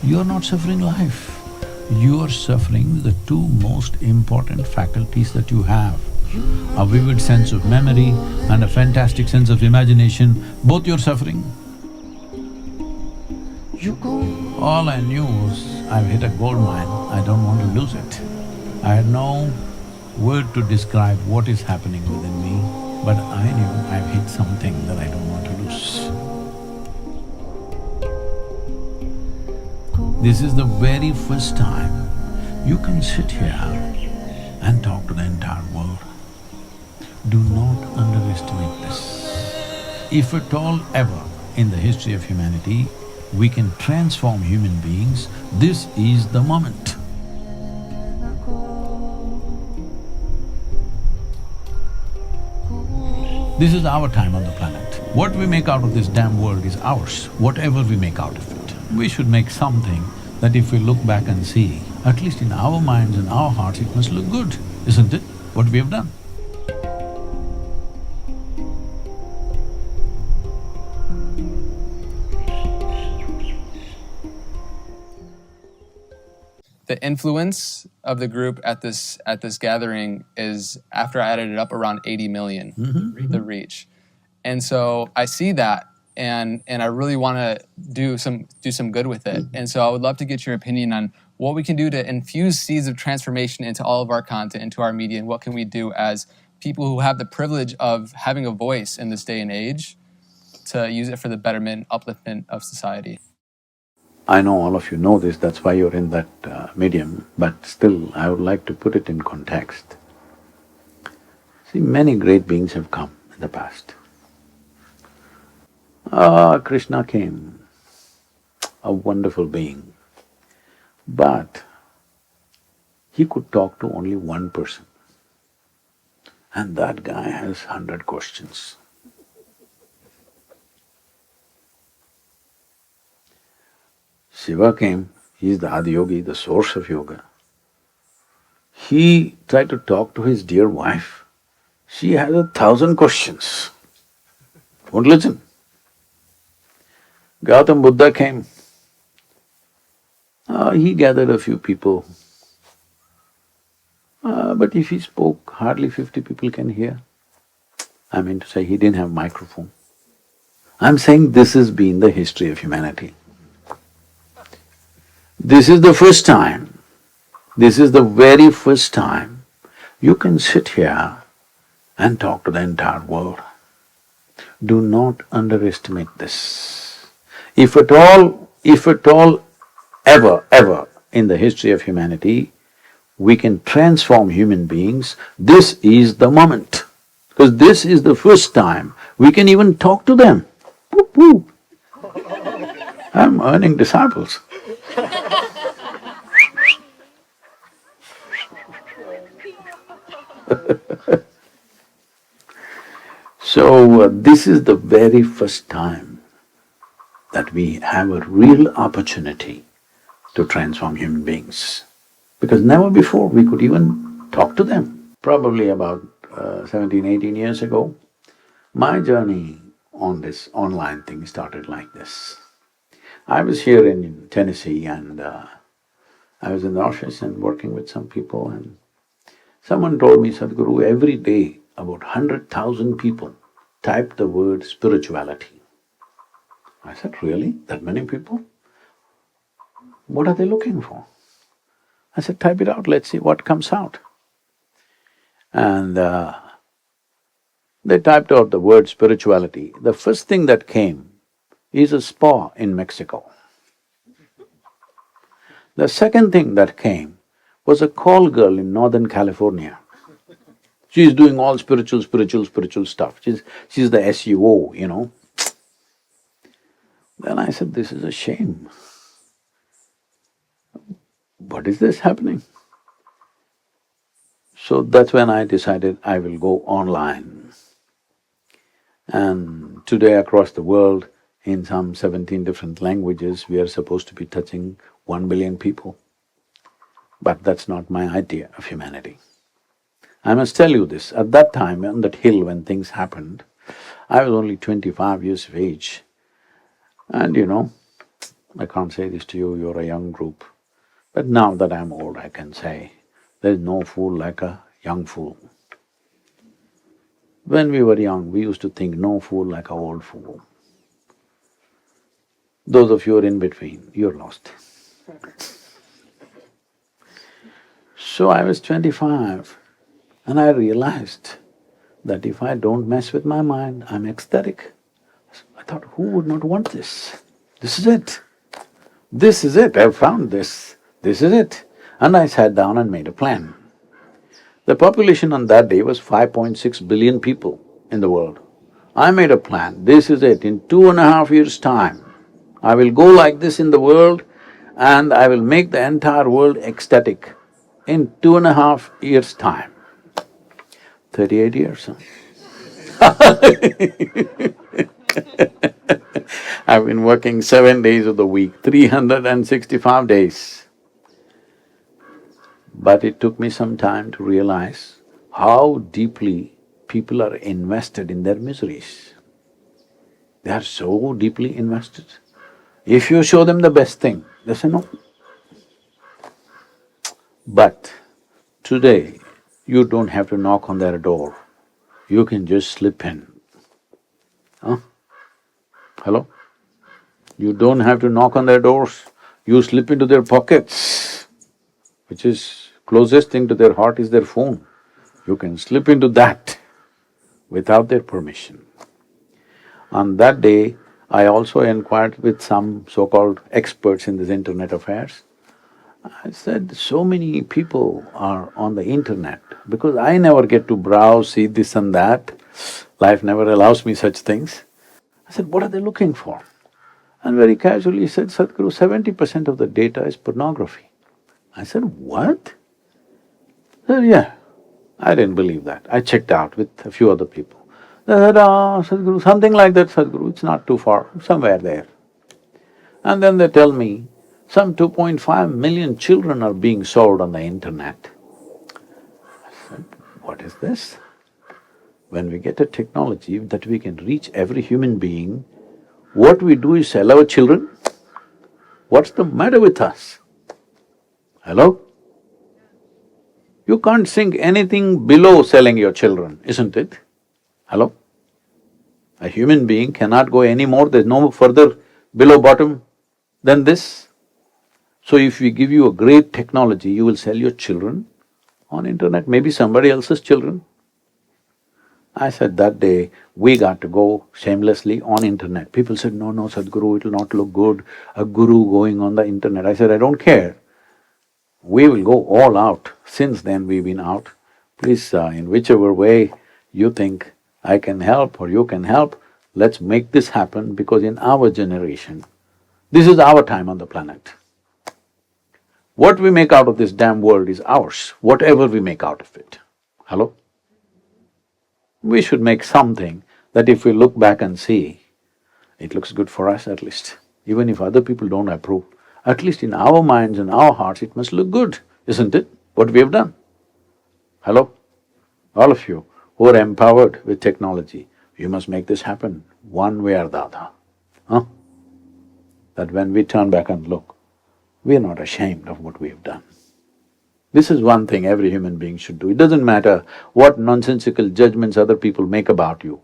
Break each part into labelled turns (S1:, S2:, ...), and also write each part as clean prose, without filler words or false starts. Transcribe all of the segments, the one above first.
S1: you're not suffering life. You are suffering the two most important faculties that you have. A vivid sense of memory and a fantastic sense of imagination, both you're suffering. All I knew was, I've hit a gold mine, I don't want to lose it. I had no word to describe what is happening within me, but I knew I've hit something that I don't want to lose. This is the very first time you can sit here and talk to the entire world. Do not underestimate this. If at all ever in the history of humanity we can transform human beings, this is the moment. This is our time on the planet. What we make out of this damn world is ours, whatever we make out of it. We should make something that if we look back and see, at least in our minds and our hearts, it must look good, isn't it, what we have done?
S2: The influence of the group at this gathering is, after I added it up, around 80 million, the reach. And so I see that and I really want to do some good with it. And so I would love to get your opinion on what we can do to infuse seeds of transformation into all of our content, into our media, and what can we do as people who have the privilege of having a voice in this day and age to use it for the betterment, upliftment of society.
S1: I know all of you know this, that's why you're in that medium, but still I would like to put it in context. See, many great beings have come in the past. Krishna came, a wonderful being, but he could talk to only one person, and that guy has 100 questions. Shiva came, he's the Adiyogi, the source of yoga. He tried to talk to his dear wife, she has 1,000 questions, won't listen. Gautam Buddha came, he gathered a few people, but if he spoke, hardly 50 people can hear. I mean to say, he didn't have microphone. I'm saying this has been the history of humanity. This is the first time, this is the very first time you can sit here and talk to the entire world. Do not underestimate this. If at all ever in the history of humanity we can transform human beings, this is the moment. Because this is the first time we can even talk to them. Whoop, whoop. I'm earning disciples. So, this is the very first time that we have a real opportunity to transform human beings. Because never before we could even talk to them. Probably about 17, 18 years ago, my journey on this online thing started like this. I was here in Tennessee and I was in the office and working with some people, and someone told me, Sadhguru, every day about 100,000 people type the word spirituality. I said, really? That many people? What are they looking for? I said, type it out, let's see what comes out. And they typed out the word spirituality. The first thing that came is a spa in Mexico. The second thing that came was a call girl in Northern California. She's doing all spiritual stuff. She's the SEO, you know. Then I said, this is a shame. What is this happening? So that's when I decided I will go online. And today across the world, in some 17 different languages, we are supposed to be touching 1 billion people. But that's not my idea of humanity. I must tell you this, at that time on that hill when things happened, I was only 25 years of age. And you know, I can't say this to you, you're a young group. But now that I'm old, I can say, there's no fool like a young fool. When we were young, we used to think no fool like a old fool. Those of you who are in between, you're lost. So I was 25 and I realized that if I don't mess with my mind, I'm ecstatic. I thought, who would not want this? This is it. This is it, I've found this. This is it. And I sat down and made a plan. The population on that day was 5.6 billion people in the world. I made a plan, this is it, in 2.5 years' time, I will go like this in the world and I will make the entire world ecstatic in 2.5 years' time. 38 years, huh? I've been working 7 days of the week, 365 days. But it took me some time to realize how deeply people are invested in their miseries. They are so deeply invested. If you show them the best thing, they say no. But today, you don't have to knock on their door, you can just slip in. Huh? Hello? You don't have to knock on their doors, you slip into their pockets, which is closest thing to their heart is their phone. You can slip into that without their permission. On that day, I also inquired with some so-called experts in this internet affairs. I said, so many people are on the internet, because I never get to browse, see this and that, life never allows me such things. I said, what are they looking for? And very casually he said, Sadhguru, 70% of the data is pornography. I said, what? He said, yeah. I didn't believe that. I checked out with a few other people. They said, Sadhguru, something like that, Sadhguru, it's not too far, somewhere there. And then they tell me, some 2.5 million children are being sold on the internet. I said, what is this? When we get a technology that we can reach every human being, what we do is sell our children? What's the matter with us? Hello? You can't think anything below selling your children, isn't it? Hello? A human being cannot go any more, there's no further below bottom than this. So if we give you a great technology, you will sell your children on internet, maybe somebody else's children. I said that day, we got to go shamelessly on internet. People said, no, no, Sadhguru, it will not look good, a guru going on the internet. I said, I don't care. We will go all out. Since then we've been out. Please, in whichever way you think I can help or you can help, let's make this happen, because in our generation, this is our time on the planet. What we make out of this damn world is ours, whatever we make out of it. Hello? We should make something that if we look back and see, it looks good for us at least. Even if other people don't approve, at least in our minds and our hearts it must look good, isn't it, what we have done? Hello? All of you who are empowered with technology, you must make this happen one way or the other, huh? That when we turn back and look, we are not ashamed of what we have done. This is one thing every human being should do. It doesn't matter what nonsensical judgments other people make about you.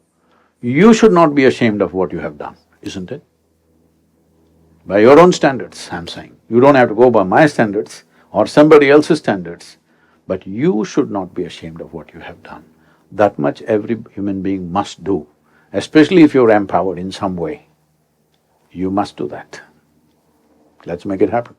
S1: You should not be ashamed of what you have done, isn't it? By your own standards, I'm saying. You don't have to go by my standards or somebody else's standards, but you should not be ashamed of what you have done. That much every human being must do, especially if you're empowered in some way. You must do that. Let's make it happen.